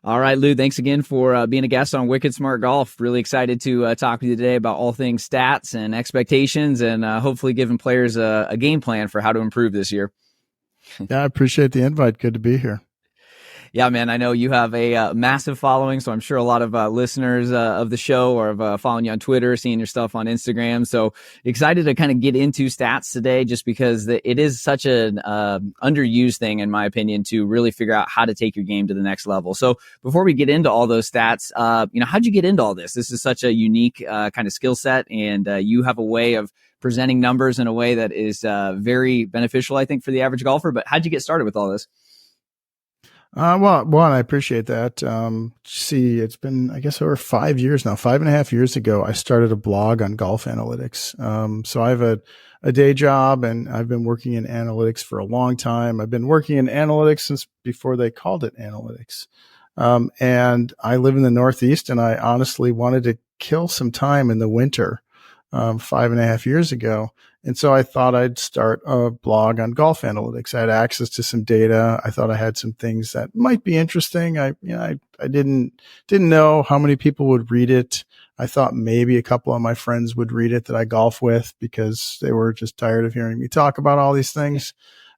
All right, Lou, thanks again for being a guest on Wicked Smart Golf. Really excited to talk with you today about all things stats and expectations and hopefully giving players a game plan for how to improve this year. Yeah, I appreciate the invite. Good to be here. Yeah, man, I know you have a massive following, so I'm sure a lot of listeners of the show are following you on Twitter, seeing your stuff on Instagram. So excited to kind of get into stats today, just because it is such an underused thing, in my opinion, to really figure out how to take your game to the next level. So before we get into all those stats, how'd you get into all this? This is such a unique kind of skill set, and you have a way of presenting numbers in a way that is very beneficial, I think, for the average golfer. But how'd you get started with all this? Well, one, I appreciate that. It's been, I guess, over 5 years now. 5.5 years ago, I started a blog on golf analytics. So I have a day job, and I've been working in analytics for a long time. I've been working in analytics since before they called it analytics. And I live in the Northeast, and I honestly wanted to kill some time in the winter, 5.5 years ago. And so I thought I'd start a blog on golf analytics. I had access to some data. I thought I had some things that might be interesting. I didn't know how many people would read it. I thought maybe a couple of my friends would read it that I golf with, because they were just tired of hearing me talk about all these things.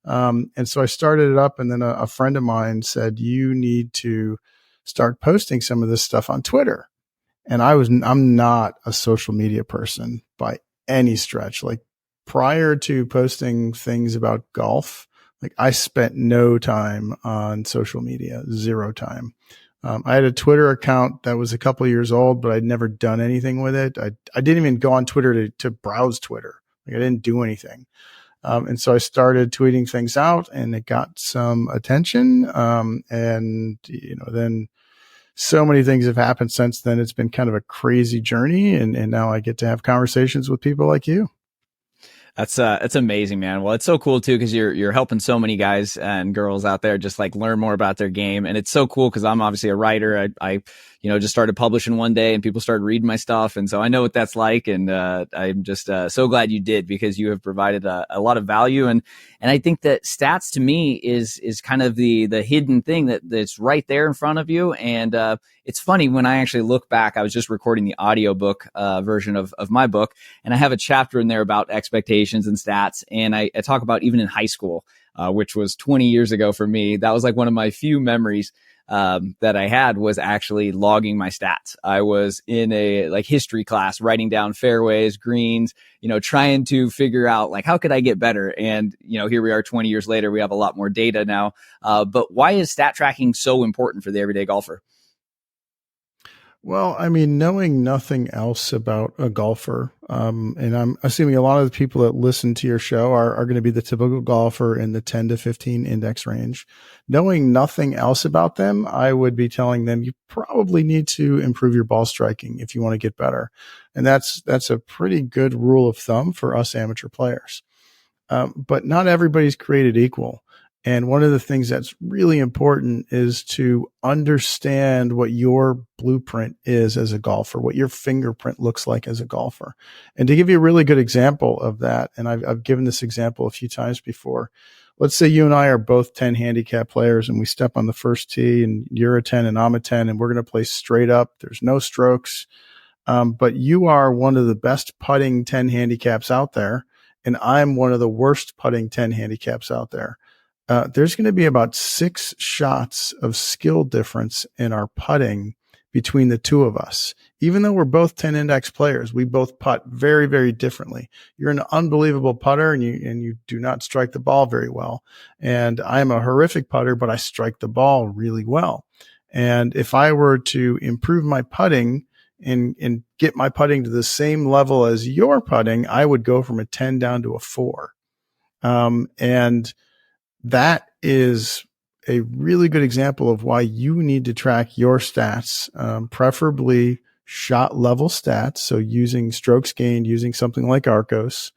And so I started it up, and then a friend of mine said, "You need to start posting some of this stuff on Twitter." And I'm not a social media person by any stretch. Like, prior to posting things about golf, like, I spent no time on social media, zero time. I had a Twitter account that was a couple of years old, but I'd never done anything with it. I didn't even go on Twitter to browse Twitter. Like, I didn't do anything. And so I started tweeting things out, and it got some attention. Then so many things have happened since then. It's been kind of a crazy journey. And now I get to have conversations with people like you. That's amazing, man. Well, it's so cool too, because you're helping so many guys and girls out there just like learn more about their game. And it's so cool because I'm obviously a writer. I just started publishing one day, and people started reading my stuff, and so I know what that's like. And I'm just so glad you did, because you have provided a lot of value. And I think that stats, to me, is kind of the hidden thing that's right there in front of you. And it's funny, when I actually look back, I was just recording the audiobook version of my book, and I have a chapter in there about expectations and stats. And I talk about, even in high school, which was 20 years ago for me, that was like one of my few memories that I had, was actually logging my stats. I was in a like history class, writing down fairways, greens, trying to figure out like, how could I get better? And, here we are 20 years later, we have a lot more data now. But why is stat tracking so important for the everyday golfer? Well, I mean, knowing nothing else about a golfer, and I'm assuming a lot of the people that listen to your show are going to be the typical golfer in the 10 to 15 index range. Knowing nothing else about them, I would be telling them you probably need to improve your ball striking if you want to get better. And that's a pretty good rule of thumb for us amateur players. But not everybody's created equal. And one of the things that's really important is to understand what your blueprint is as a golfer, what your fingerprint looks like as a golfer. And to give you a really good example of that, and I've given this example a few times before. Let's say you and I are both 10 handicap players, and we step on the first tee, and you're a 10 and I'm a 10, and we're going to play straight up. There's no strokes. But you are one of the best putting 10 handicaps out there, and I'm one of the worst putting 10 handicaps out there. There's going to be about 6 shots of skill difference in our putting between the two of us. Even though we're both 10 index players, we both putt very, very differently. You're an unbelievable putter, and you do not strike the ball very well. And I'm a horrific putter, but I strike the ball really well. And if I were to improve my putting and get my putting to the same level as your putting, I would go from a 10 down to a 4. And that is a really good example of why you need to track your stats, preferably shot level stats. So using strokes gained, using something like Arccos,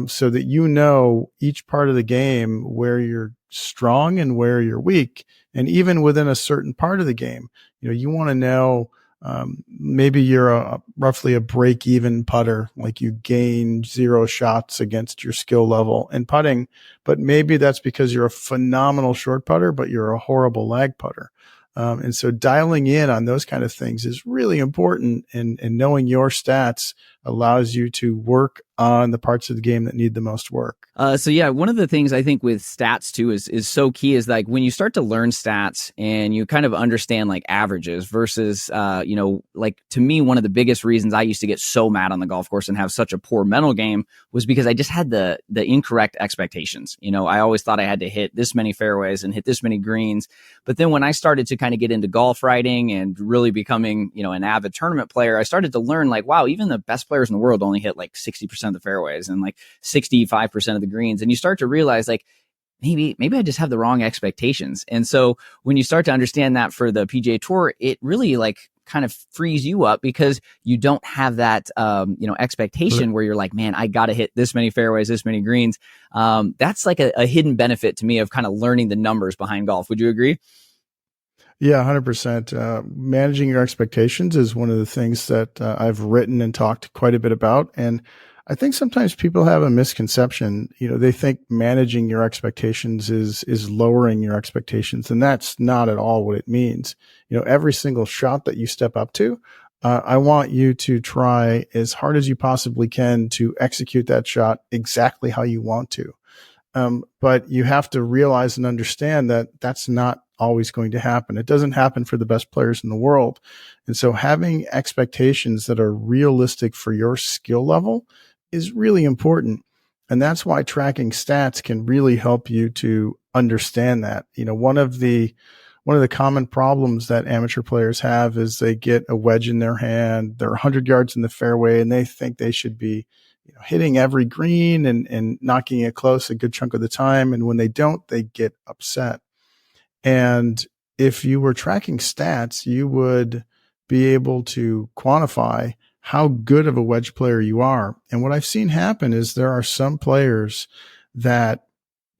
so that you know each part of the game, where you're strong and where you're weak. And even within a certain part of the game, you want to know, maybe you're roughly a break-even putter, like you gain 0 shots against your skill level in putting, but maybe that's because you're a phenomenal short putter, but you're a horrible lag putter. And so dialing in on those kind of things is really important. And knowing your stats allows you to work on the parts of the game that need the most work. So yeah, one of the things I think with stats too is so key is like when you start to learn stats and you kind of understand like averages versus like to me one of the biggest reasons I used to get so mad on the golf course and have such a poor mental game was because I just had the incorrect expectations. I always thought I had to hit this many fairways and hit this many greens, but then when I started to kind of get into golf writing and really becoming an avid tournament player, I started to learn like, wow, even the best players in the world only hit like 60% of the fairways and like 65% of the greens. And you start to realize like, maybe I just have the wrong expectations. And so when you start to understand that for the PGA Tour, it really like kind of frees you up because you don't have that, expectation where you're like, man, I got to hit this many fairways, this many greens. That's like a hidden benefit to me of kind of learning the numbers behind golf. Would you agree? Yeah, 100%. Managing your expectations is one of the things that I've written and talked quite a bit about. And I think sometimes people have a misconception. They think managing your expectations is lowering your expectations, and that's not at all what it means. Every single shot that you step up to, I want you to try as hard as you possibly can to execute that shot exactly how you want to. But you have to realize and understand that that's not always going to happen. It doesn't happen for the best players in the world. And so having expectations that are realistic for your skill level is really important. And that's why tracking stats can really help you to understand that. One of the common problems that amateur players have is they get a wedge in their hand, they're 100 yards in the fairway, and they think they should be hitting every green and knocking it close a good chunk of the time. And when they don't, they get upset. And if you were tracking stats, you would be able to quantify how good of a wedge player you are. And what I've seen happen is there are some players that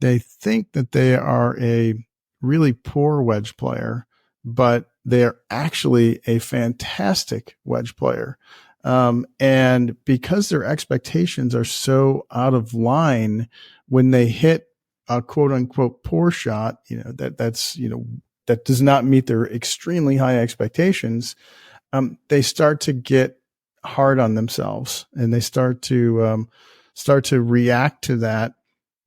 they think that they are a really poor wedge player, but they're actually a fantastic wedge player. And because their expectations are so out of line when they hit a quote unquote poor shot, that does not meet their extremely high expectations, they start to get hard on themselves and they start to react to that.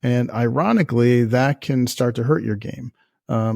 And ironically, that can start to hurt your game.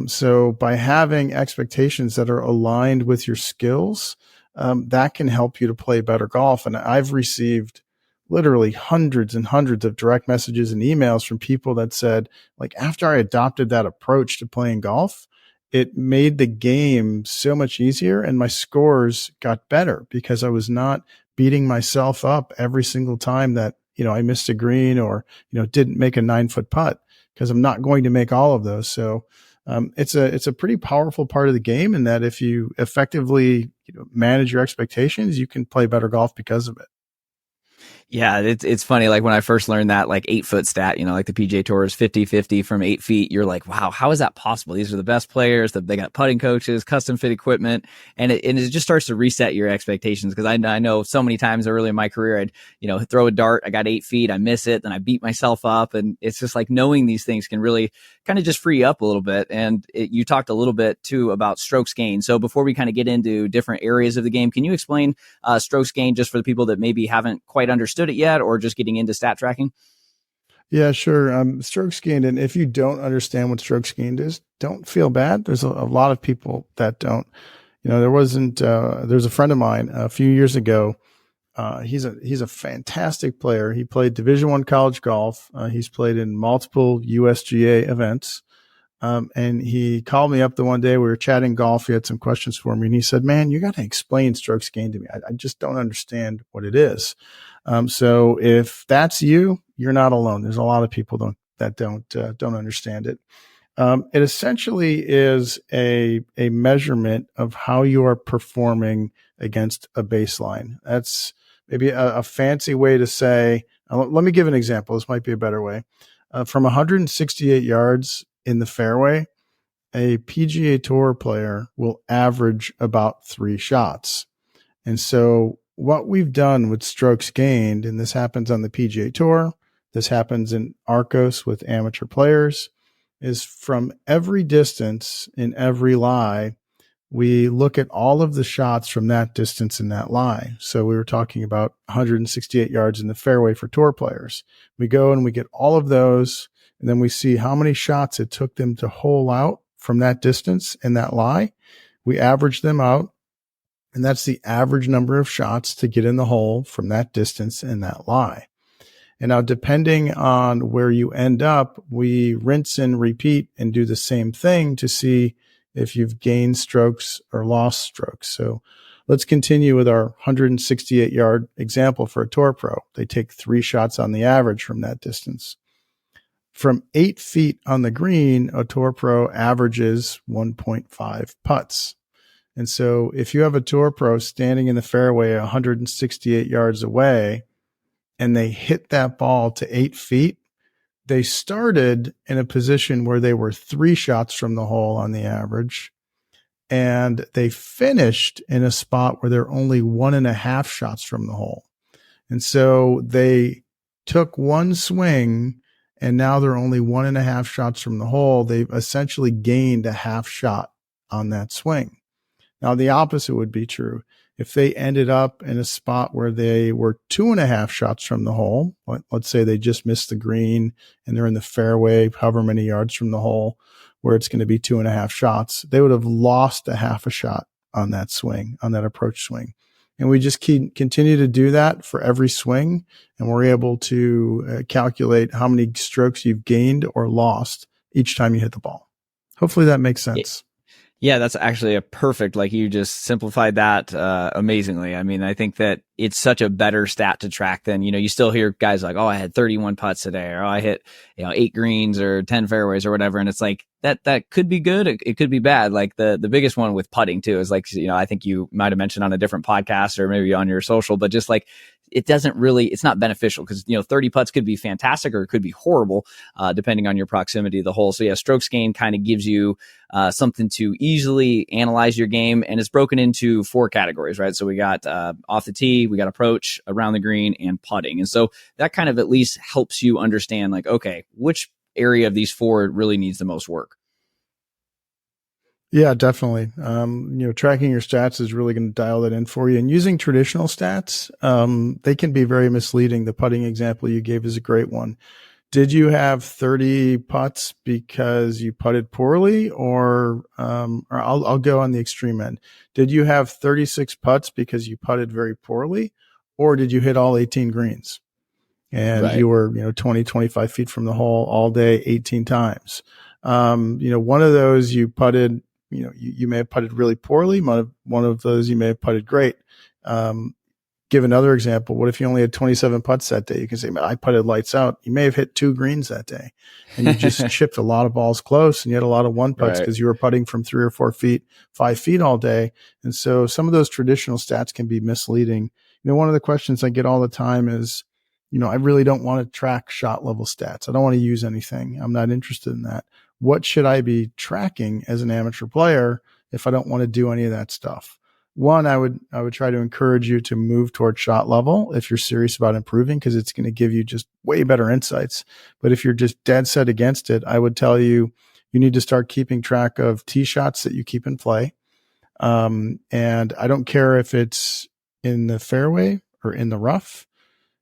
So by having expectations that are aligned with your skills, that can help you to play better golf. And I've received literally hundreds and hundreds of direct messages and emails from people that said, like, after I adopted that approach to playing golf, it made the game so much easier and my scores got better because I was not beating myself up every single time that, I missed a green or, didn't make a 9-foot putt, because I'm not going to make all of those. So, it's a pretty powerful part of the game, in that if you effectively manage your expectations, you can play better golf because of it. Yeah, it's funny. Like when I first learned that like 8-foot stat, like the PGA Tour is 50-50 from 8 feet. You're like, wow, how is that possible? These are the best players. They got putting coaches, custom fit equipment, and it just starts to reset your expectations. Because I know so many times early in my career, I'd throw a dart, I got 8 feet, I miss it, then I beat myself up, and it's just like knowing these things can really kind of just free you up a little bit. And you talked a little bit too about strokes gained. So before we kind of get into different areas of the game, can you explain strokes gained just for the people that maybe haven't quite understood it yet or just getting into stat tracking? Yeah, sure. Strokes gained. And if you don't understand what strokes gained is, don't feel bad. There's a lot of people that don't. There's a friend of mine a few years ago. He's a fantastic player. He played Division I college golf. He's played in multiple USGA events. And he called me up the one day, we were chatting golf. He had some questions for me and he said, man, you got to explain strokes gained to me. I just don't understand what it is. So if that's you, you're not alone. There's a lot of people that don't understand it. It essentially is a measurement of how you are performing against a baseline. That's maybe a fancy way to say, let me give an example. This might be a better way. From 168 yards in the fairway, a PGA Tour player will average about 3 shots. And so what we've done with strokes gained, and this happens on the PGA Tour, this happens in Arccos with amateur players, is from every distance in every lie, we look at all of the shots from that distance in that lie. So we were talking about 168 yards in the fairway for tour players. We go and we get all of those, and then we see how many shots it took them to hole out from that distance in that lie. We average them out, and that's the average number of shots to get in the hole from that distance in that lie. And now, depending on where you end up, we rinse and repeat and do the same thing to see if you've gained strokes or lost strokes. So let's continue with our 168 yard example for a tour pro. They take 3 shots on the average from that distance. From 8 feet on the green, a tour pro averages 1.5 putts. And so if you have a tour pro standing in the fairway 168 yards away, and they hit that ball to 8 feet, they started in a position where they were 3 shots from the hole on the average, and they finished in a spot where they're only 1.5 shots from the hole. And so they took one swing, and now they're only 1.5 shots from the hole. They've essentially gained a half shot on that swing. Now, the opposite would be true. If they ended up in a spot where they were 2.5 shots from the hole, let's say they just missed the green and they're in the fairway, however many yards from the hole, where it's going to be 2.5 shots, they would have lost a half a shot on that swing, on that approach swing. And we just continue to do that for every swing, and we're able to calculate how many strokes you've gained or lost each time you hit the ball. Hopefully that makes sense. Yeah, that's actually a perfect, like you just simplified that amazingly. I mean, I think that it's such a better stat to track than, you still hear guys like, oh, I had 31 putts today, or oh, I hit, 8 greens or 10 fairways or whatever. And it's like that could be good. It could be bad. Like the biggest one with putting too is like, I think you might have mentioned on a different podcast or maybe on your social, but just like, it's not beneficial because, 30 putts could be fantastic or it could be horrible, depending on your proximity to the hole. So yeah, strokes gained kind of gives you something to easily analyze your game. And it's broken into 4 categories, right? So we got off the tee, we got approach, around the green, and putting. And so that kind of at least helps you understand like, okay, which area of these 4 really needs the most work. Yeah, definitely. Tracking your stats is really going to dial that in for you. And using traditional stats, they can be very misleading. The putting example you gave is a great one. Did you have 30 putts because you putted poorly, or I'll go on the extreme end. Did you have 36 putts because you putted very poorly, or did you hit all 18 greens? And you were, 20, 25 feet from the hole all day, 18 times. One of those you putted, you may have putted really poorly. One of those you may have putted great. Give another example. What if you only had 27 putts that day? You can say, man, I putted lights out. You may have hit 2 greens that day, and you just chipped a lot of balls close, and you had a lot of 1 putts because you were putting from 3 or 4 feet, 5 feet all day. And so some of those traditional stats can be misleading. One of the questions I get all the time is, I really don't want to track shot level stats. I don't want to use anything. I'm not interested in that. What should I be tracking as an amateur player if I don't want to do any of that stuff? One, I would try to encourage you to move toward shot level if you're serious about improving, because it's going to give you just way better insights. But if you're just dead set against it, I would tell you need to start keeping track of tee shots that you keep in play. And I don't care if it's in the fairway or in the rough.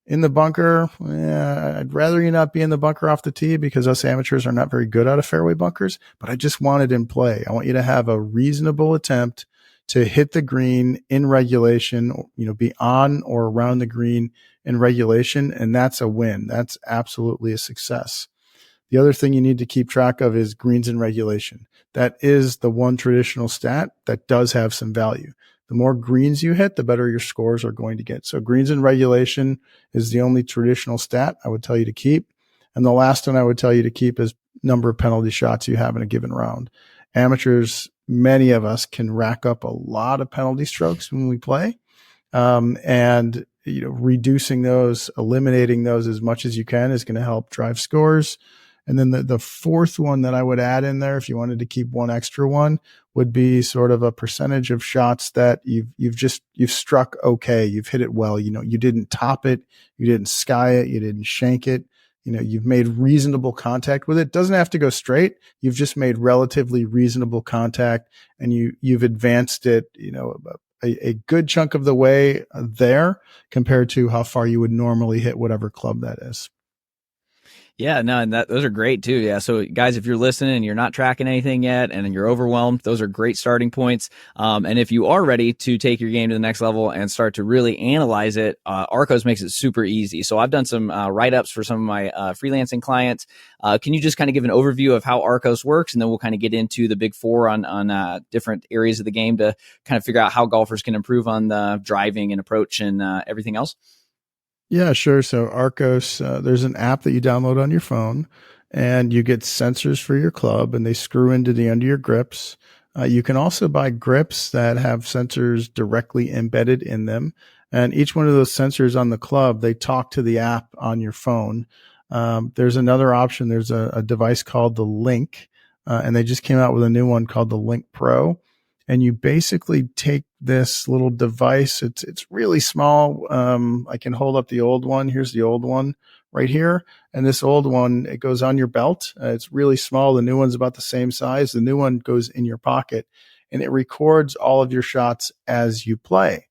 In the bunker, I'd rather you not be in the bunker off the tee, because us amateurs are not very good out of fairway bunkers, but I just want it in play. I want you to have a reasonable attempt to hit the green in regulation, be on or around the green in regulation. And that's a win. That's absolutely a success. The other thing you need to keep track of is greens in regulation. That is the one traditional stat that does have some value. The more greens you hit, the better your scores are going to get. So greens in regulation is the only traditional stat I would tell you to keep. And the last one I would tell you to keep is number of penalty shots you have in a given round. Amateurs, many of us can rack up a lot of penalty strokes when we play. And reducing those, eliminating those as much as you can is going to help drive scores. And then the fourth one that I would add in there, if you wanted to keep one extra one, would be sort of a percentage of shots that you've struck okay. You've hit it well. You didn't top it. You didn't sky it. You didn't shank it. you've made reasonable contact with it. Doesn't have to go straight. You've just made relatively reasonable contact, and you've advanced it, a good chunk of the way there compared to how far you would normally hit whatever club that is. Yeah, no, and those are great too. Yeah. So guys, if you're listening and you're not tracking anything yet and you're overwhelmed, those are great starting points. And if you are ready to take your game to the next level and start to really analyze it, Arccos makes it super easy. So I've done some write-ups for some of my freelancing clients. Can you just kind of give an overview of how Arccos works? And then we'll kind of get into the big four on different areas of the game to kind of figure out how golfers can improve on the driving and approach and everything else. Yeah, sure. So Arccos, there's an app that you download on your phone, and you get sensors for your club, and they screw into the end of your grips. You can also buy grips that have sensors directly embedded in them, and each one of those sensors on the club, they talk to the app on your phone. There's another option. There's a device called the Link, and they just came out with a new one called the Link Pro. And you basically take this little device. It's really small. I can hold up the old one. Here's the old one right here. And this old one, it goes on your belt. It's really small. The new one's about the same size. The new one goes in your pocket, and it records all of your shots as you play.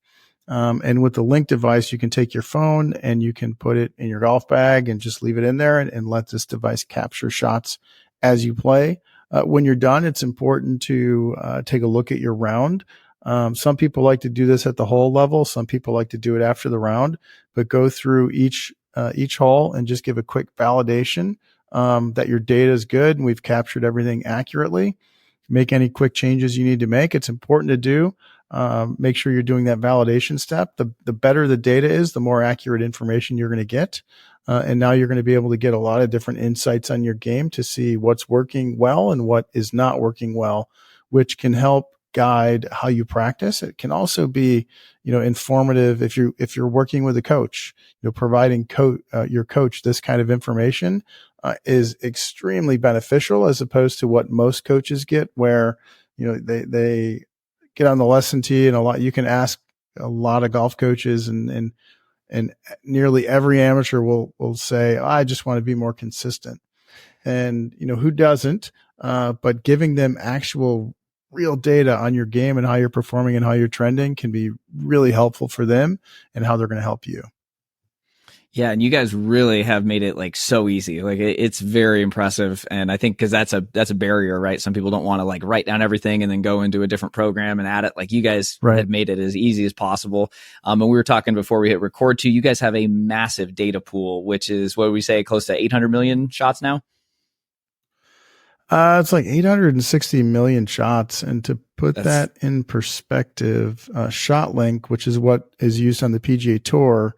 And with the Link device, you can take your phone and you can put it in your golf bag and just leave it in there and let this device capture shots as you play. When you're done, it's important to take a look at your round. Some people like to do this at the hole level. Some people like to do it after the round, but go through each hole and just give a quick validation that your data is good and we've captured everything accurately. Make any quick changes you need to make. It's important to do. Make sure you're doing that validation step. The better the data is, the more accurate information you're going to get. And now you're going to be able to get a lot of different insights on your game to see what's working well and what is not working well, which can help guide how you practice. It can also be, informative if you're working with a coach, providing your coach this kind of information is extremely beneficial as opposed to what most coaches get, where, they get on the lesson tee and you can ask a lot of golf coaches and nearly every amateur will say, oh, I just want to be more consistent. And, who doesn't? But giving them actual real data on your game and how you're performing and how you're trending can be really helpful for them and how they're going to help you. Yeah, and you guys really have made it like so easy. Like it's very impressive, and I think because that's a barrier, right? Some people don't want to like write down everything and then go into a different program and add it. Like you guys have made it as easy as possible. And we were talking before we hit record too. You guys have a massive data pool, which is what we say close to 800 million shots now. It's like 860 million shots. And to put that in perspective, ShotLink, which is what is used on the PGA Tour,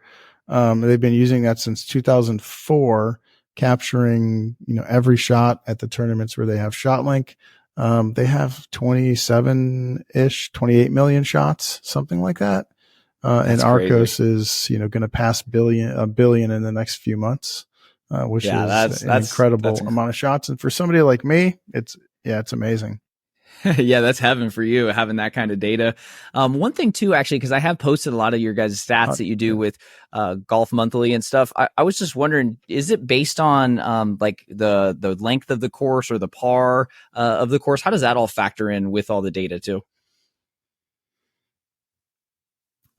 they've been using that since 2004, capturing, every shot at the tournaments where they have ShotLink. They have 28 million shots, something like that. And Arccos is, going to pass a billion in the next few months, which is an incredible amount of shots. And for somebody like me, it's amazing. Yeah, that's heaven for you, having that kind of data. One thing too, actually, because I have posted a lot of your guys' stats that you do with Golf Monthly and stuff. I was just wondering, is it based on like the length of the course or the par of the course? How does that all factor in with all the data too?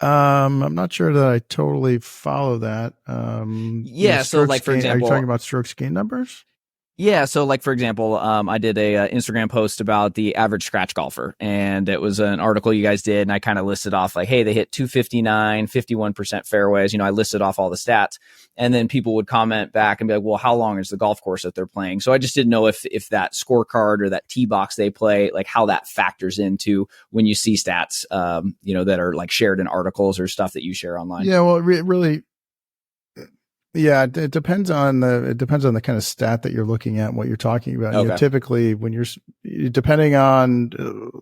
I'm not sure that I totally follow that. So like for example, are you talking about strokes gain numbers? Yeah. So like, for example, I did a Instagram post about the average scratch golfer, and it was an article you guys did. And I kind of listed off like, hey, they hit 259, 51% fairways. I listed off all the stats, and then people would comment back and be like, well, how long is the golf course that they're playing? So I just didn't know if that scorecard or that tee box they play, like how that factors into when you see stats, that are like shared in articles or stuff that you share online. Yeah. Well, really, yeah, it depends on the kind of stat that you're looking at and what you're talking about. Okay. Typically when depending on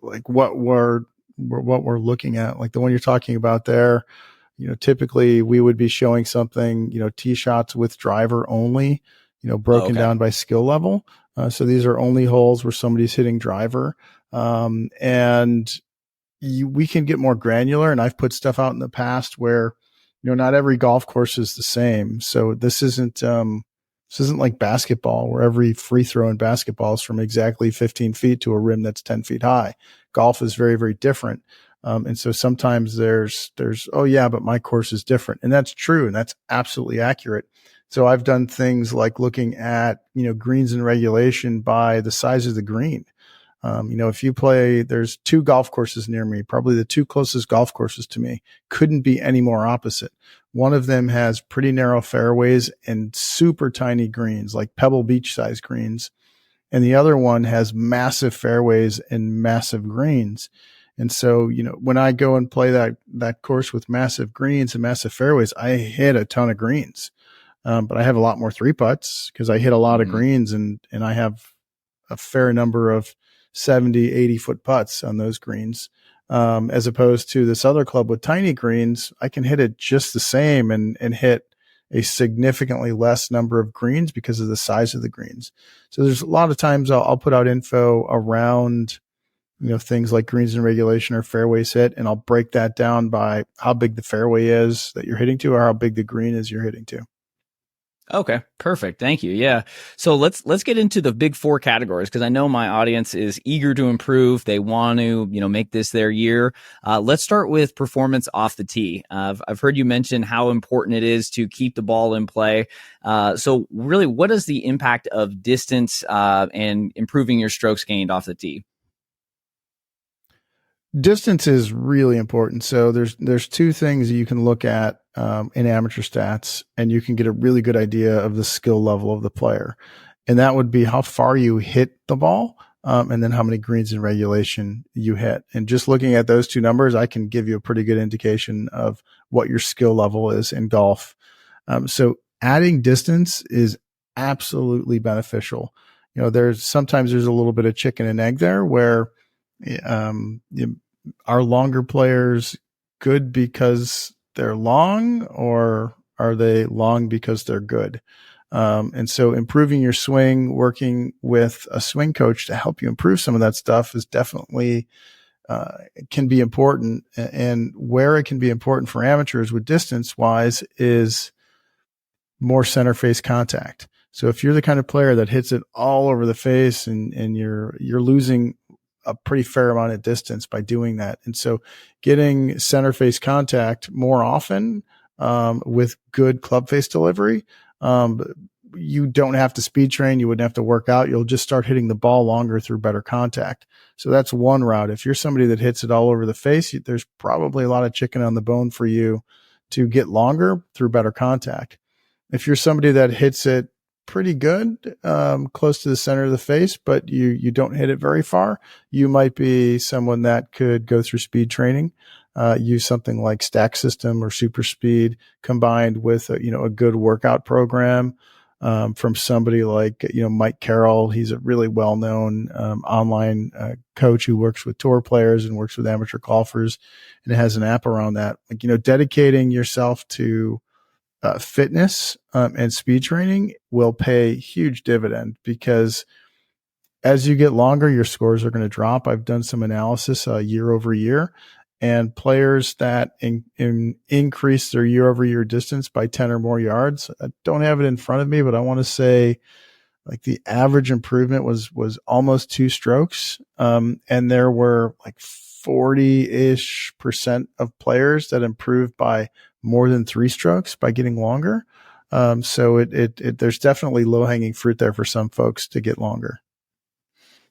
like what we're looking at, like the one you're talking about there, typically we would be showing something, tee shots with driver only, broken down by skill level. So these are only holes where somebody's hitting driver. And we can get more granular. And I've put stuff out in the past where, not every golf course is the same. So this isn't This isn't like basketball where every free throw in basketball is from exactly 15 feet to a rim that's 10 feet high. Golf is very, very different. And so sometimes there's, oh yeah, but my course is different. And that's true. And that's absolutely accurate. So I've done things like looking at, greens in regulation by the size of the green. If you play, there's 2 golf courses near me, probably the 2 closest golf courses to me, couldn't be any more opposite. One of them has pretty narrow fairways and super tiny greens, like Pebble Beach size greens. And the other one has massive fairways and massive greens. And so, when I go and play that course with massive greens and massive fairways, I hit a ton of greens. But I have a lot more 3-putts because I hit a lot of greens and I have a fair number of 70, 80-foot putts on those greens. As opposed to this other club with tiny greens, I can hit it just the same and hit a significantly less number of greens because of the size of the greens. So there's a lot of times I'll put out info around, things like greens in regulation or fairways hit, and I'll break that down by how big the fairway is that you're hitting to or how big the green is you're hitting to. Okay, perfect. Thank you. Yeah. So let's get into the big 4 categories because I know my audience is eager to improve. They want to, make this their year. Let's start with performance off the tee. I've heard you mention how important it is to keep the ball in play. So really, what is the impact of distance and improving your strokes gained off the tee? Distance is really important. So there's 2 things you can look at in amateur stats, and you can get a really good idea of the skill level of the player. And that would be how far you hit the ball, and then how many greens in regulation you hit. And just looking at those 2 numbers, I can give you a pretty good indication of what your skill level is in golf. So adding distance is absolutely beneficial. Sometimes there's a little bit of chicken and egg there where, are longer players good because they're long, or are they long because they're good? And so improving your swing, working with a swing coach to help you improve some of that stuff is definitely can be important. And where it can be important for amateurs with distance wise is more center face contact. So if you're the kind of player that hits it all over the face and you're losing a pretty fair amount of distance by doing that. And so getting center face contact more often, with good club face delivery, you don't have to speed train. You wouldn't have to work out. You'll just start hitting the ball longer through better contact. So that's one route. If you're somebody that hits it all over the face, there's probably a lot of chicken on the bone for you to get longer through better contact. If you're somebody that hits it pretty good, close to the center of the face, but you don't hit it very far, you might be someone that could go through speed training, use something like Stack System or Super Speed combined with a good workout program, from somebody like Mike Carroll. He's a really well-known online coach who works with tour players and works with amateur golfers, and it has an app around that. Dedicating yourself to fitness and speed training will pay huge dividend, because as you get longer, your scores are going to drop. I've done some analysis year over year, and players that increase their year over year distance by 10 or more yards. I don't have it in front of me, but I want to say like the average improvement was almost 2 strokes. And there were like 40-ish% of players that improved by more than 3 strokes by getting longer. So there's definitely low hanging fruit there for some folks to get longer.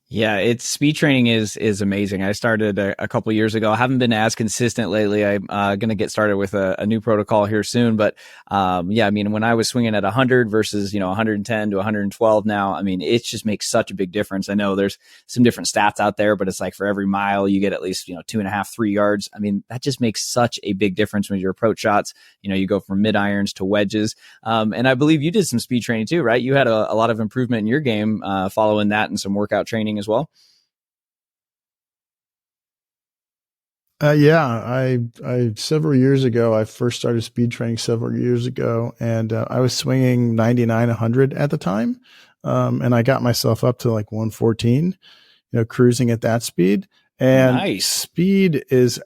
Yeah, it's speed training is amazing. I started a couple years ago. I haven't been as consistent lately. I'm going to get started with a new protocol here soon. But yeah, I mean, when I was swinging at 100 versus 110 to 112 now, I mean, it just makes such a big difference. I know there's some different stats out there, but it's like for every mile you get at least 2.5, 3 yards. I mean, that just makes such a big difference when your approach shots. You go from mid irons to wedges. And I believe you did some speed training too, right? You had a lot of improvement in your game following that and some workout training as well. Yeah, I several years ago, I first started speed training several years ago, and I was swinging 99, 100 at the time. And I got myself up to like 114, cruising at that speed. And Nice. speed is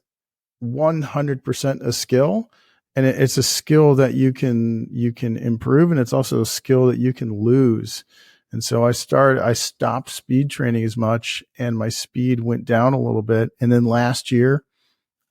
100% a skill. and it's a skill that you can improve, and it's also a skill that you can lose. And so I stopped speed training as much, and my speed went down a little bit. And then last year,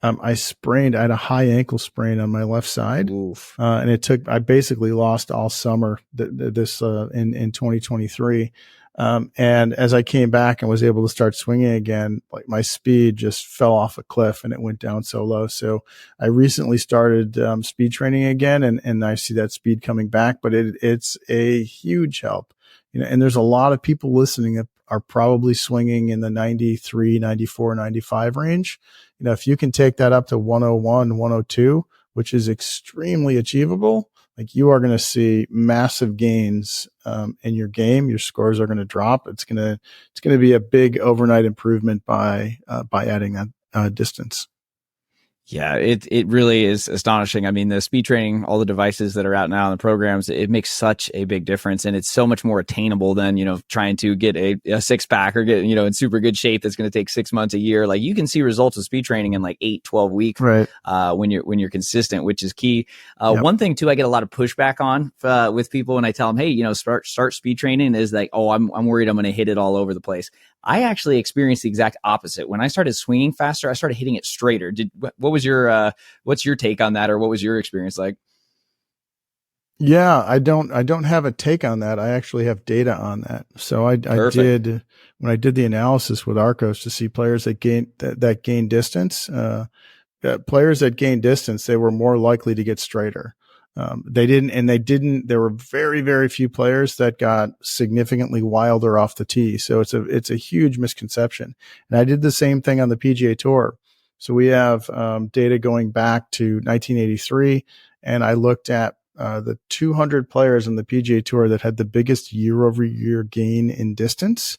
I had a high ankle sprain on my left side. Oof. And I basically lost all summer in 2023. And as I came back and was able to start swinging again, like my speed just fell off a cliff and it went down so low. So I recently started speed training again, and I see that speed coming back, but it's a huge help. And there's a lot of people listening that are probably swinging in the 93, 94, 95 range. If you can take that up to 101, 102, which is extremely achievable, like you are going to see massive gains in your game. Your scores are going to drop. It's going to be a big overnight improvement by adding that distance. Yeah, it really is astonishing. I mean, the speed training, all the devices that are out now and the programs, it makes such a big difference, and it's so much more attainable than, trying to get a six pack or get, in super good shape. That's going to take 6 months, a year. Like you can see results of speed training in like 8-12 weeks, right? When you're consistent, which is key. Yep. One thing too, I get a lot of pushback on with people when I tell them, hey, start speed training, is like, oh, I'm worried I'm going to hit it all over the place. I actually experienced the exact opposite. When I started swinging faster, I started hitting it straighter. What's your take on that, or what was your experience like? Yeah, I don't have a take on that. I actually have data on that. So I did, when I did the analysis with Arccos to see players that gain distance, players that gain distance, they were more likely to get straighter. There were very, very few players that got significantly wilder off the tee. So it's a huge misconception. And I did the same thing on the PGA Tour. So we have data going back to 1983, and I looked at the 200 players on the PGA Tour that had the biggest year-over-year gain in distance.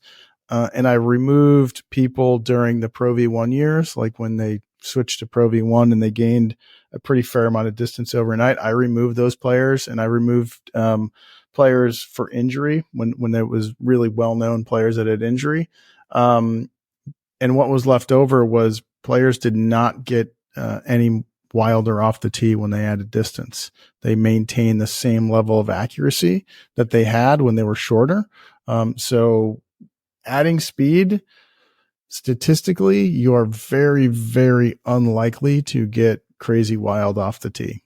And I removed people during the Pro V1 years, like when they switched to Pro V1 and they gained a pretty fair amount of distance overnight. I removed those players, and I removed players for injury when there was really well-known players that had injury. And what was left over was players did not get any wilder off the tee when they added distance. They maintained the same level of accuracy that they had when they were shorter. So adding speed, statistically, you are very, very unlikely to get crazy wild off the tee.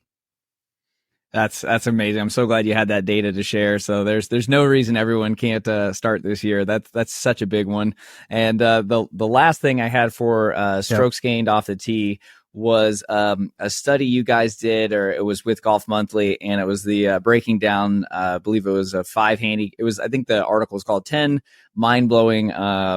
That's amazing. I'm so glad you had that data to share. So there's no reason everyone can't start this year. That's such a big one. And the last thing I had for strokes gained off the tee was a study you guys did, or it was with Golf Monthly, and it was the breaking down, I believe it was a 5 handy. It was, I think the article was called 10 mind-blowing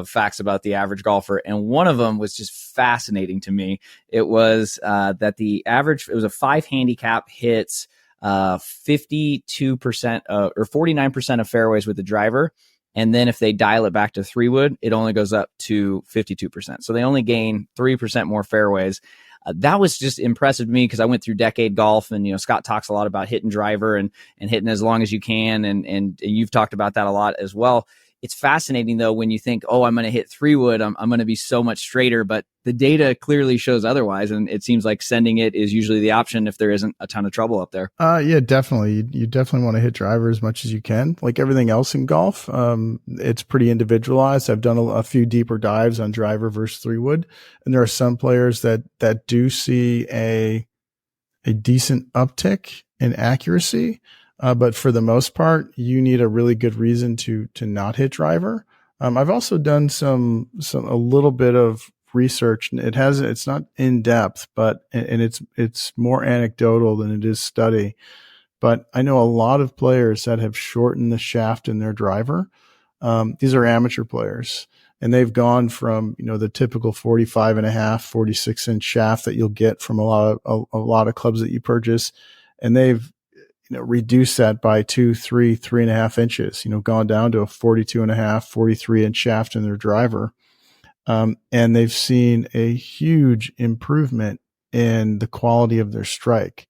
facts about the average golfer. And one of them was just fascinating to me. It was that it was a 5 handicap hits 52% or 49% of fairways with the driver. And then if they dial it back to 3-wood, it only goes up to 52%. So they only gain 3% more fairways. That was just impressive to me because I went through decade golf, and Scott talks a lot about hitting driver and hitting as long as you can, and you've talked about that a lot as well. It's fascinating though when you think, oh, I'm going to hit 3-wood, I'm going to be so much straighter, but the data clearly shows otherwise, and it seems like sending it is usually the option if there isn't a ton of trouble up there. Yeah, definitely. You definitely want to hit driver as much as you can. Like everything else in golf, it's pretty individualized. I've done a few deeper dives on driver versus 3-wood, and there are some players that do see a decent uptick in accuracy. But for the most part, you need a really good reason to not hit driver. I've also done a little bit of research. It's not in depth, and it's more anecdotal than it is study. But I know a lot of players that have shortened the shaft in their driver. These are amateur players, and they've gone from, the typical 45 and a half, 46 inch shaft that you'll get from a lot of clubs that you purchase. And they've, reduced that by 3.5 inches, gone down to a 42 and a half, 43 inch shaft in their driver. And they've seen a huge improvement in the quality of their strike.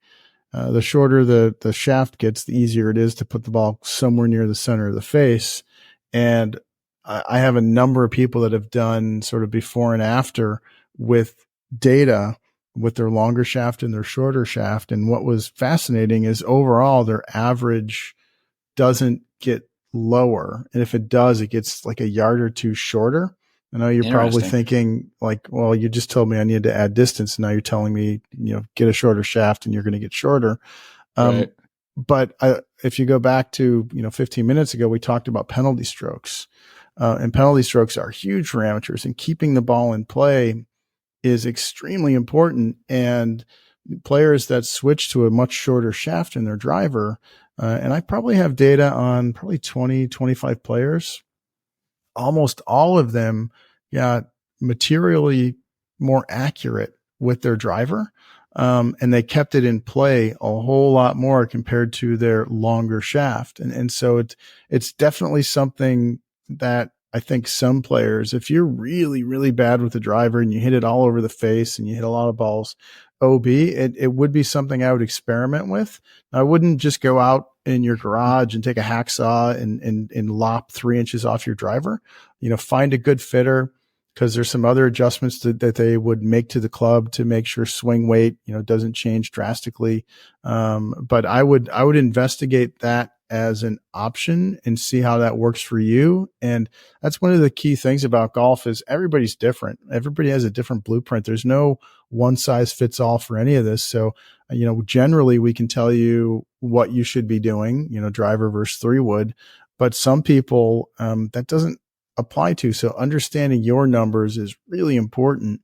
The shorter the shaft gets, the easier it is to put the ball somewhere near the center of the face. And I have a number of people that have done sort of before and after with data with their longer shaft and their shorter shaft. And what was fascinating is overall their average doesn't get lower. And if it does, it gets like a yard or two shorter. I know you're probably Interesting. thinking like, well, you just told me I needed to add distance. Now you're telling me, get a shorter shaft and you're going to get shorter. Right. But if you go back to, 15 minutes ago, we talked about penalty strokes. And penalty strokes are huge for amateurs, and keeping the ball in play is extremely important. And players that switch to a much shorter shaft in their driver, and I probably have data on probably 20, 25 players, almost all of them got materially more accurate with their driver. And they kept it in play a whole lot more compared to their longer shaft. And so it's definitely something that I think some players, if you're really, really bad with the driver and you hit it all over the face and you hit a lot of balls OB, it would be something I would experiment with. I wouldn't just go out in your garage and take a hacksaw and lop 3 inches off your driver. Find a good fitter, because there's some other adjustments that they would make to the club to make sure swing weight, doesn't change drastically. But I would investigate that as an option and see how that works for you. And that's one of the key things about golf is everybody's different. Everybody has a different blueprint. There's no one size fits all for any of this. So, generally we can tell you what you should be doing, driver versus 3-wood, but some people, that doesn't apply to. So understanding your numbers is really important.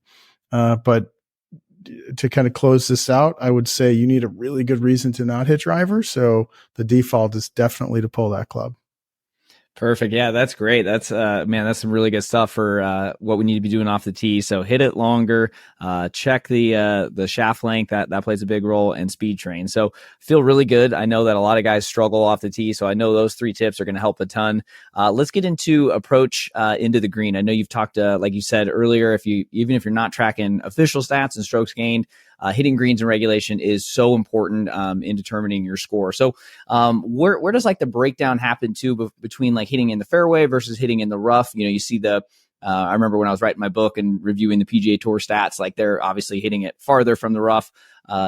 But to kind of close this out, I would say you need a really good reason to not hit driver. So the default is definitely to pull that club. Perfect. Yeah, that's great. That's man, that's some really good stuff for what we need to be doing off the tee. So hit it longer, check the shaft length, that plays a big role, and speed train. So feel really good. I know that a lot of guys struggle off the tee, so I know those 3 tips are going to help a ton. Let's get into approach into the green. I know you've talked like you said earlier, even if you're not tracking official stats and strokes gained, hitting greens in regulation is so important in determining your score. So where does like the breakdown happen too between like hitting in the fairway versus hitting in the rough? You see I remember when I was writing my book and reviewing the PGA Tour stats, like they're obviously hitting it farther from the rough,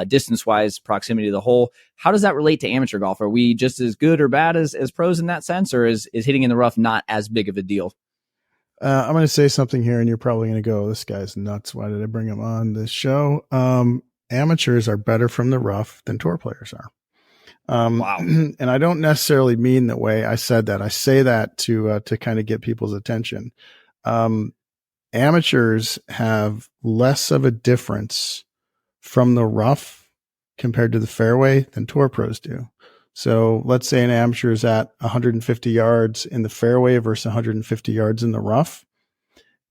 distance-wise, proximity to the hole. How does that relate to amateur golf? Are we just as good or bad as pros in that sense, or is hitting in the rough not as big of a deal? I'm going to say something here, and you're probably going to go, this guy's nuts. Why did I bring him on this show? Amateurs are better from the rough than tour players are. Wow. And I don't necessarily mean the way I said that. I say that to kind of get people's attention. Amateurs have less of a difference from the rough compared to the fairway than tour pros do. So let's say an amateur is at 150 yards in the fairway versus 150 yards in the rough.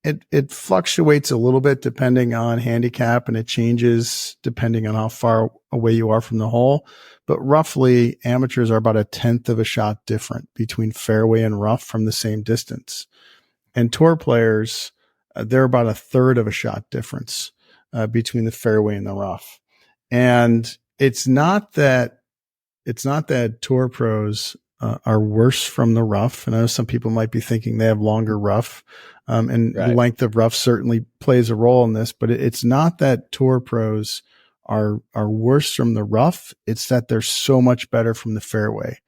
It fluctuates a little bit depending on handicap, and it changes depending on how far away you are from the hole. But roughly, amateurs are about 1/10 of a shot different between fairway and rough from the same distance. And tour players, they're about 1/3 of a shot difference between the fairway and the rough. And it's not that tour pros are worse from the rough. And I know some people might be thinking they have longer rough, and Right. length of rough certainly plays a role in this. But it's not that tour pros are worse from the rough. It's that they're so much better from the fairway.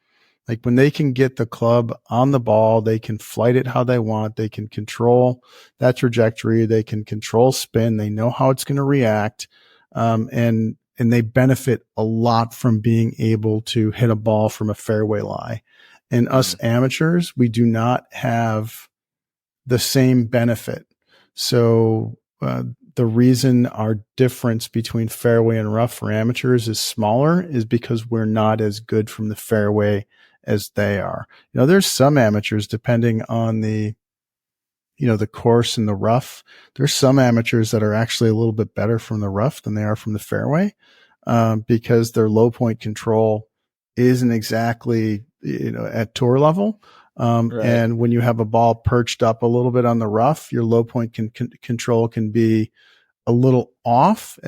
Like when they can get the club on the ball, they can flight it how they want. They can control that trajectory. They can control spin. They know how it's going to react. And they benefit a lot from being able to hit a ball from a fairway lie. And us amateurs, we do not have the same benefit. So, the reason our difference between fairway and rough for amateurs is smaller is because we're not as good from the fairway as they are. There's some amateurs, depending on the course and the rough. There's some amateurs that are actually a little bit better from the rough than they are from the fairway, because their low point control isn't exactly, at tour level. Right. And when you have a ball perched up a little bit on the rough, your low point control can be a little off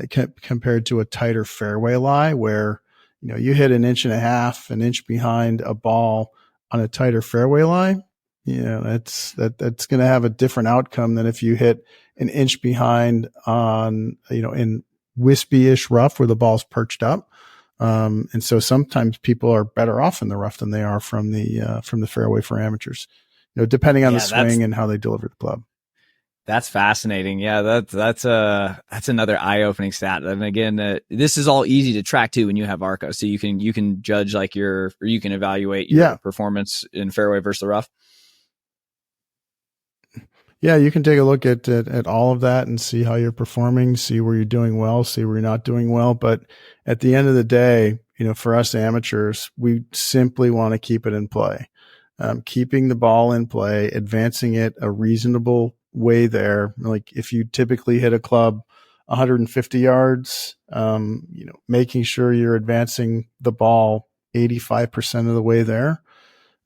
compared to a tighter fairway lie where, you hit 1.5 inches behind a ball on a tighter fairway lie. That's going to have a different outcome than if you hit 1 inch behind on, in wispy-ish rough where the ball's perched up. And so sometimes people are better off in the rough than they are from the fairway for amateurs, depending on the Yeah, swing and how they deliver the club. that's fascinating. Yeah, that's another eye-opening stat. And again, this is all easy to track too when you have Arccos, so you can judge like you can evaluate your performance in fairway versus the rough. Yeah, you can take a look at all of that and see how you're performing, see where you're doing well, see where you're not doing well. But at the end of the day, for us amateurs, we simply want to keep it in play. Keeping the ball in play, advancing it a reasonable way there. Like if you typically hit a club 150 yards, making sure you're advancing the ball 85% of the way there.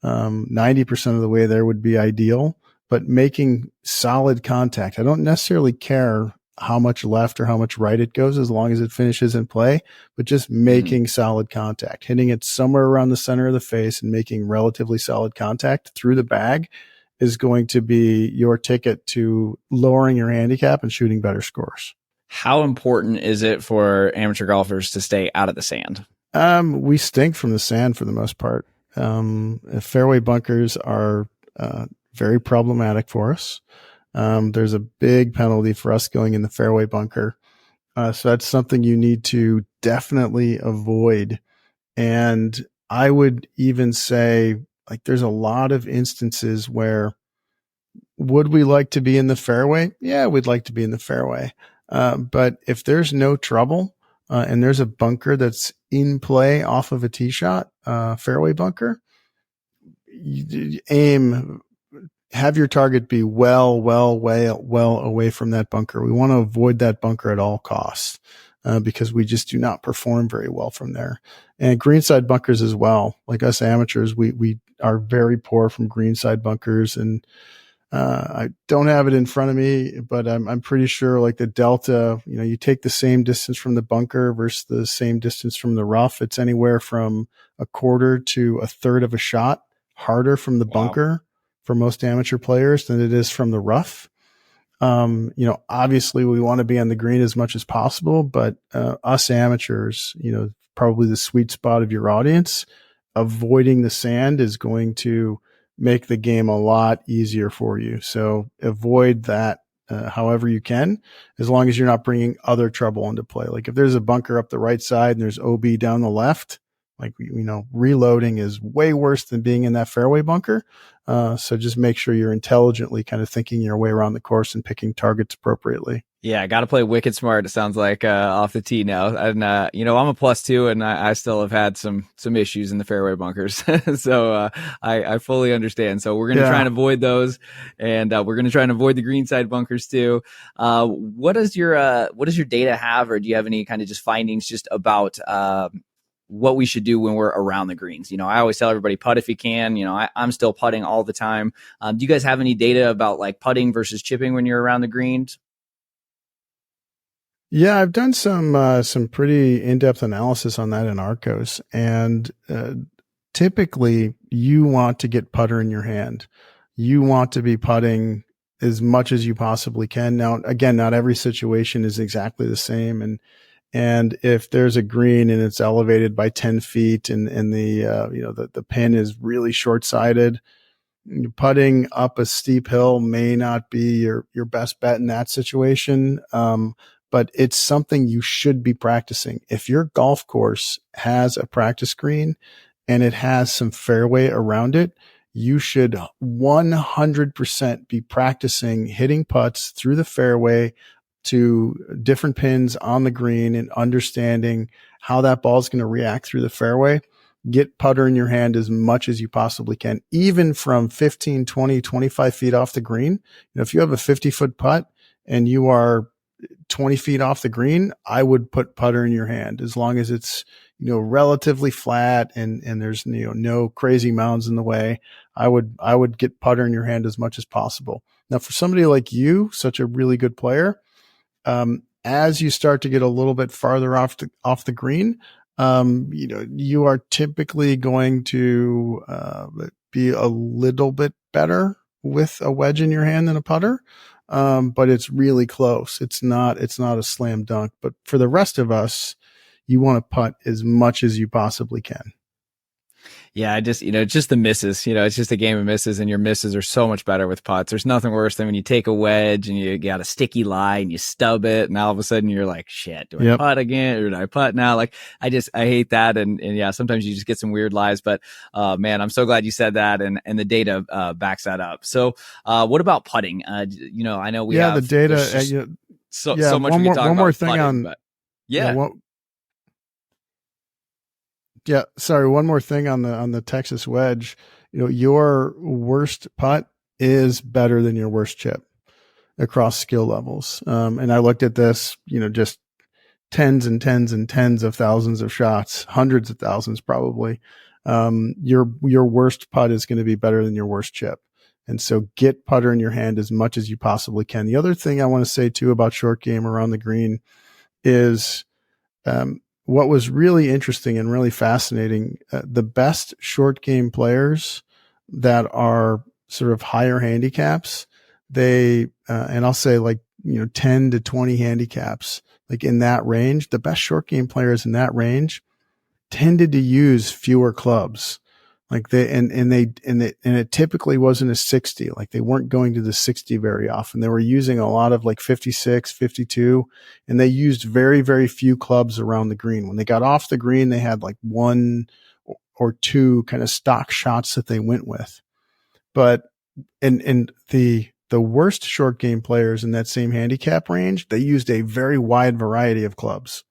90% of the way there would be ideal, but making solid contact. I don't necessarily care how much left or how much right it goes as long as it finishes in play, but just making solid contact, hitting it somewhere around the center of the face and making relatively solid contact through the bag is going to be your ticket to lowering your handicap and shooting better scores. How important is it for amateur golfers to stay out of the sand? We stink from the sand for the most part. Fairway bunkers are very problematic for us. There's a big penalty for us going in the fairway bunker. So that's something you need to definitely avoid. And I would even say, like, there's a lot of instances where would we like to be in the fairway? Yeah, we'd like to be in the fairway. But if there's no trouble, and there's a bunker that's in play off of a tee shot, fairway bunker, have your target be well away from that bunker. We want to avoid that bunker at all costs, because we just do not perform very well from there. And greenside bunkers as well. Like us amateurs, we are very poor from greenside bunkers. And I don't have it in front of me, but I'm pretty sure like the delta, you take the same distance from the bunker versus the same distance from the rough. It's anywhere from a quarter to a third of a shot harder from the bunker for most amateur players than it is from the rough. Obviously we want to be on the green as much as possible, but us amateurs, probably the sweet spot of your audience, avoiding the sand is going to make the game a lot easier for you. So avoid that however you can, as long as you're not bringing other trouble into play. Like if there's a bunker up the right side and there's OB down the left, like, reloading is way worse than being in that fairway bunker. So just make sure you're intelligently kind of thinking your way around the course and picking targets appropriately. Yeah, I got to play wicked smart. It sounds like off the tee now, and I'm a +2, and I still have had some issues in the fairway bunkers, so I fully understand. So we're gonna try and avoid those, and we're gonna try and avoid the greenside bunkers too. What does your data have, or do you have any kind of just findings just about what we should do when we're around the greens? I always tell everybody putt if you can. I'm still putting all the time. Do you guys have any data about like putting versus chipping when you're around the greens? Yeah, I've done some pretty in-depth analysis on that in Arccos, and typically you want to get putter in your hand. You want to be putting as much as you possibly can. Now, again, not every situation is exactly the same, and if there's a green and it's elevated by 10 feet and the pin is really short-sighted, putting up a steep hill may not be your best bet in that situation. But it's something you should be practicing. If your golf course has a practice green and it has some fairway around it, you should 100% be practicing hitting putts through the fairway to different pins on the green and understanding how that ball is going to react through the fairway. Get putter in your hand as much as you possibly can, even from 15, 20, 25 feet off the green. If you have a 50-foot putt and you are 20 feet off the green, I would put putter in your hand as long as it's, relatively flat and there's, no crazy mounds in the way. I would get putter in your hand as much as possible. Now, for somebody like you, such a really good player, as you start to get a little bit farther off the green, you are typically going to be a little bit better with a wedge in your hand than a putter. but it's really close. It's not a slam dunk. But for the rest of us, you want to putt as much as you possibly can. Yeah, I just, it's just the misses. It's just a game of misses, and your misses are so much better with putts. There's nothing worse than when you take a wedge and you got a sticky lie and you stub it, and all of a sudden you're like, shit, do I Yep. putt again or do I putt now? Like, I hate that. And yeah, sometimes you just get some weird lies, but man, I'm so glad you said that, and the data backs that up. So, what about putting? I know we have the data. so much we can talk one more about thing putting, on, but yeah. Sorry. One more thing on the Texas wedge. Your worst putt is better than your worst chip across skill levels. And I looked at this, just tens and tens and tens of thousands of shots, hundreds of thousands probably. Your worst putt is going to be better than your worst chip. And so get putter in your hand as much as you possibly can. The other thing I want to say too about short game around the green is, what was really interesting and really fascinating, the best short game players that are sort of higher handicaps, they, and I'll say like, 10 to 20 handicaps, like in that range, the best short game players in that range tended to use fewer clubs. Like and it typically wasn't a 60. Like they weren't going to the 60 very often. They were using a lot of like 56, 52, and they used very, very few clubs around the green. When they got off the green, they had like one or two kind of stock shots that they went with. But, and the worst short game players in that same handicap range, they used a very wide variety of clubs.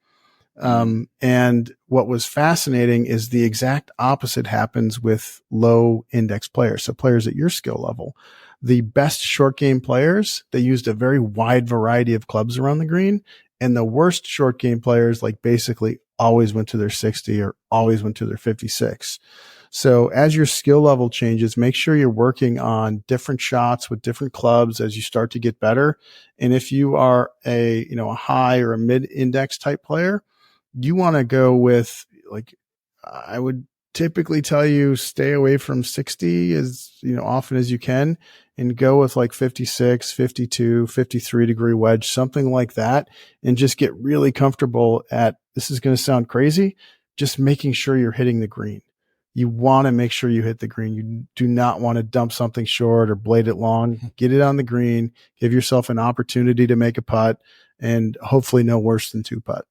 And what was fascinating is the exact opposite happens with low index players. So players at your skill level, the best short game players, they used a very wide variety of clubs around the green. And the worst short game players, like basically always went to their 60 or always went to their 56. So as your skill level changes, make sure you're working on different shots with different clubs as you start to get better. And if you are a high or a mid index type player, you want to go with, like, I would typically tell you stay away from 60 as often as you can, and go with like 56, 52, 53 degree wedge, something like that. And just get really comfortable at, this is going to sound crazy, just making sure you're hitting the green. You want to make sure you hit the green. You do not want to dump something short or blade it long. Get it on the green, give yourself an opportunity to make a putt, and hopefully no worse than two putt.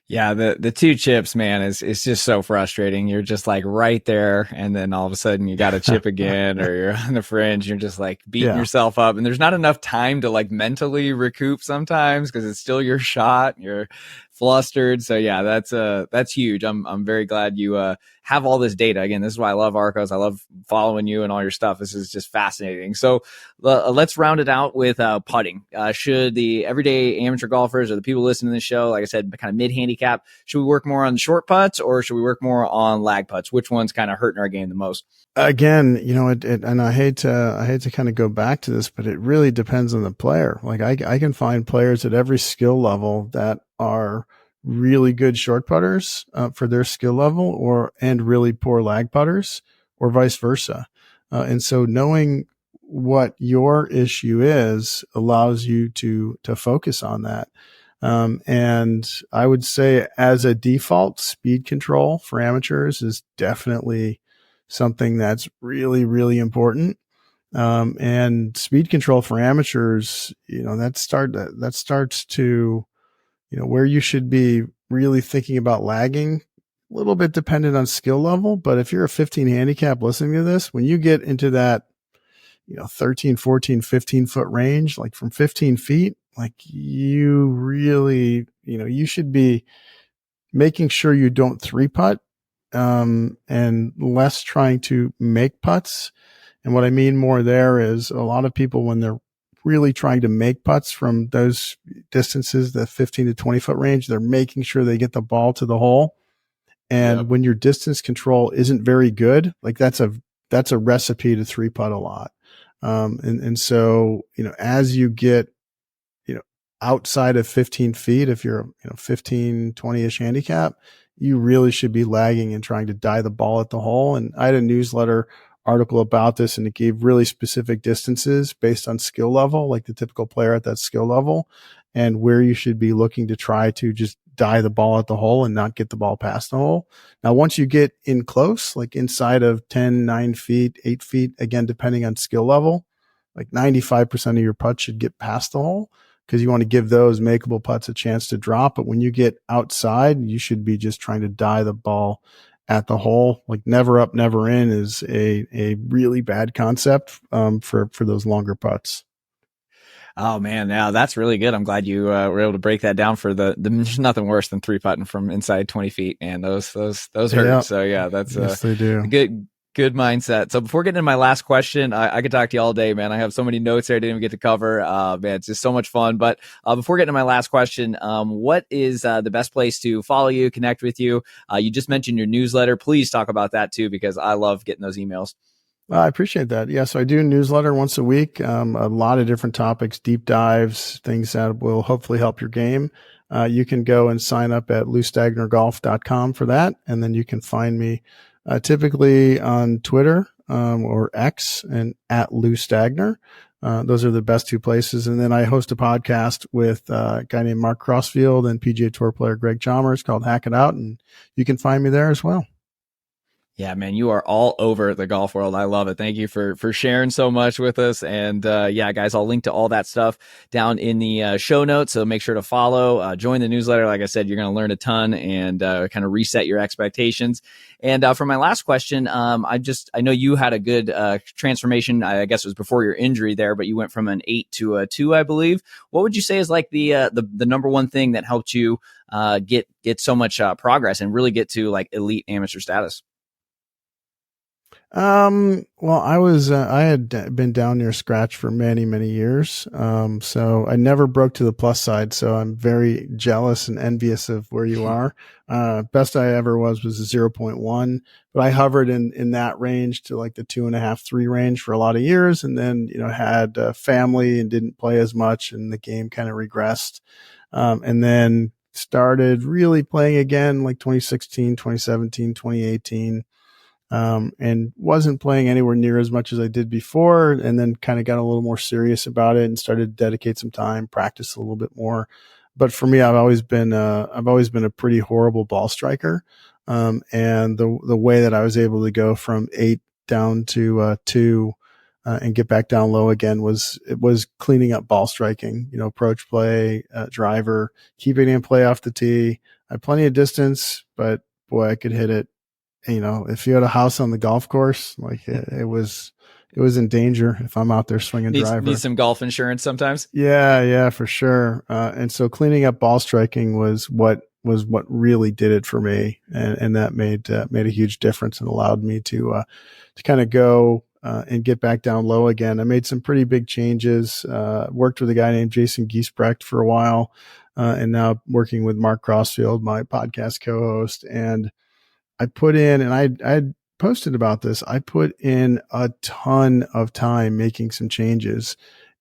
Yeah, the two chips, man, is just so frustrating. You're just like right there, and then all of a sudden you got a chip again, or you're on the fringe. You're just like beating yourself up, and there's not enough time to like mentally recoup sometimes because it's still your shot. You're flustered. So yeah, that's huge. I'm very glad you have all this data. Again, this is why I love Arccos. I love following you and all your stuff. This is just fascinating. So let's round it out with putting. Should the everyday amateur golfers or the people listening to this show, like I said, kind of mid handicap, should we work more on short putts or should we work more on lag putts? Which one's kind of hurting our game the most? Again, and I hate to kind of go back to this, but it really depends on the player. Like I can find players at every skill level that are really good short putters for their skill level, and really poor lag putters, or vice versa. And so knowing what your issue is allows you to focus on that. And I would say as a default, speed control for amateurs is definitely something that's really, really important. And speed control for amateurs, that starts to, where you should be really thinking about lagging, a little bit dependent on skill level. But if you're a 15 handicap listening to this, when you get into that, 13, 14, 15 foot range, like from 15 feet, like you really, you should be making sure you don't three putt, and less trying to make putts. And what I mean more there is a lot of people, when they're really trying to make putts from those distances, the 15 to 20 foot range, they're making sure they get the ball to the hole. And when your distance control isn't very good, like that's a recipe to three putt a lot. And so, as you get, outside of 15 feet, if you're, 15, 20-ish handicap, you really should be lagging and trying to die the ball at the hole. And I had a newsletter article about this, and it gave really specific distances based on skill level, like the typical player at that skill level, and where you should be looking to try to just die the ball at the hole and not get the ball past the hole. Now, once you get in close, like inside of 10, 9 feet, 8 feet, again, depending on skill level, like 95% of your putts should get past the hole, because you want to give those makeable putts a chance to drop. But when you get outside, you should be just trying to die the ball at the hole. Like never up, never in is a really bad concept for those longer putts. Oh man, now that's really good. I'm glad you were able to break that down for the there's nothing worse than three putting from inside 20 feet, and those hurt. Yeah. So yeah, that's Yes, they do. a good mindset. So before getting into my last question, I could talk to you all day, man. I have so many notes here I didn't even get to cover. Man, it's just so much fun. But before getting to my last question, what is the best place to follow you, connect with you? You just mentioned your newsletter. Please talk about that too, because I love getting those emails. I appreciate that. Yeah, so I do a newsletter once a week, a lot of different topics, deep dives, things that will hopefully help your game. You can go and sign up at loustagnergolf.com for that. And then you can find me typically on Twitter or X and at Lou Stagner. Those are the best two places. And then I host a podcast with a guy named Mark Crossfield and PGA Tour player Greg Chalmers called Hack It Out. And you can find me there as well. Yeah, man, you are all over the golf world. I love it. Thank you for sharing so much with us. And yeah, guys, I'll link to all that stuff down in the show notes. So make sure to follow, join the newsletter. Like I said, you're going to learn a ton and kind of reset your expectations. And for my last question, I know you had a good transformation. I guess it was before your injury there, but you went from an 8 to a 2, I believe. What would you say is like the number one thing that helped you get so much progress and really get to like elite amateur status? Well, I had been down near scratch for many, many years. So I never broke to the plus side. So I'm very jealous and envious of where you are. Best I ever was a 0.1, but I hovered in that range to like the 2.5, 3 range for a lot of years. And then, had a family and didn't play as much and the game kind of regressed. And then started really playing again, like 2016, 2017, 2018. And wasn't playing anywhere near as much as I did before, and then kind of got a little more serious about it and started to dedicate some time, practice a little bit more. But for me, I've always been a pretty horrible ball striker. And the way that I was able to go from 8 down to 2 and get back down low again was cleaning up ball striking, approach play, driver, keeping it in play off the tee. I had plenty of distance, but boy, I could hit it. If you had a house on the golf course, like it was in danger if I'm out there swinging driver. Need some golf insurance sometimes. Yeah, for sure. And so cleaning up ball striking was what really did it for me. And that made a huge difference and allowed me to kind of go, and get back down low again. I made some pretty big changes, worked with a guy named Jason Giesbrecht for a while, and now working with Mark Crossfield, my podcast co-host. And I put in, and I posted about this, I put in a ton of time making some changes,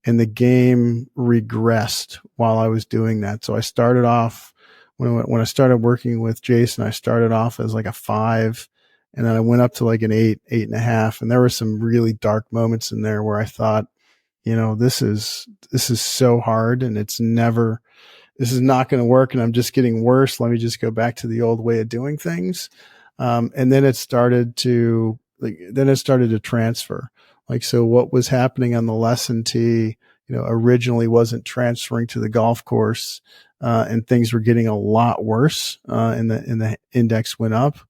and the game regressed while I was doing that. So I started off, when I started working with Jason, I started off as like a 5, and then I went up to like an 8, 8.5. And there were some really dark moments in there where I thought, this is so hard, and this is not going to work, and I'm just getting worse. Let me just go back to the old way of doing things. And then it started to transfer. Like, so what was happening on the lesson tee, originally wasn't transferring to the golf course, and things were getting a lot worse, and the index went up,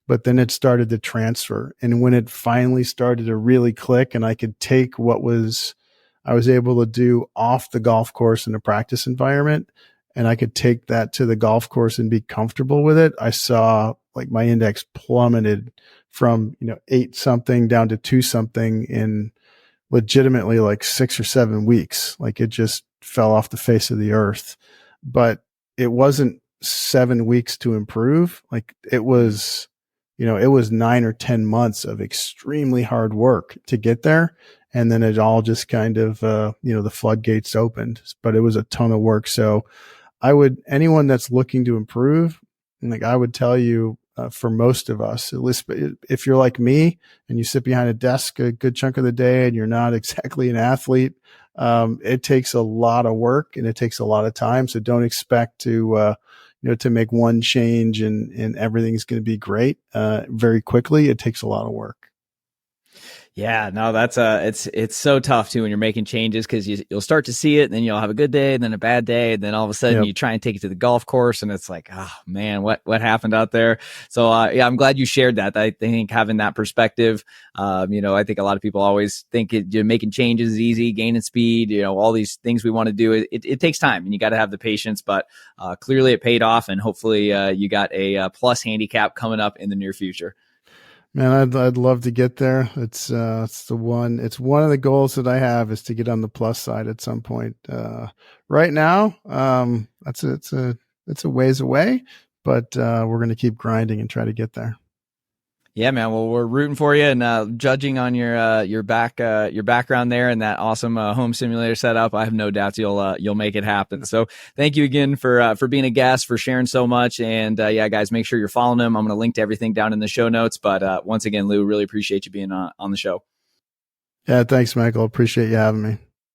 but then it started to transfer. And when it finally started to really click and I could take I was able to do off the golf course in a practice environment, and I could take that to the golf course and be comfortable with it, I saw like my index plummeted from, 8 something down to 2 something in legitimately like 6 or 7 weeks. Like it just fell off the face of the earth. But it wasn't 7 weeks to improve. Like it was 9 or 10 months of extremely hard work to get there. And then it all just kind of, the floodgates opened, but it was a ton of work. So anyone that's looking to improve, like I would tell you, for most of us, at least if you're like me and you sit behind a desk a good chunk of the day and you're not exactly an athlete, it takes a lot of work and it takes a lot of time. So don't expect to, to make one change and everything's going to be great, very quickly. It takes a lot of work. Yeah, no, that's it's so tough too when you're making changes because you'll start to see it, and then you'll have a good day, and then a bad day, and then all of a sudden Yep. you try and take it to the golf course, and it's like, oh man, what happened out there? So yeah, I'm glad you shared that. I think having that perspective, I think a lot of people always think you're making changes is easy, gaining speed, all these things we want to do. It takes time, and you got to have the patience. But clearly, it paid off, and hopefully, you got a plus handicap coming up in the near future. Man, I'd love to get there. It's one of the goals that I have is to get on the plus side at some point. Right now, it's a ways away, but we're going to keep grinding and try to get there. Yeah, man. Well, we're rooting for you, and judging on your background there and that awesome home simulator setup, I have no doubts you'll make it happen. So, thank you again for being a guest, for sharing so much, and yeah, guys, make sure you're following him. I'm going to link to everything down in the show notes. But once again, Lou, really appreciate you being on the show. Yeah, thanks, Michael. Appreciate you having me.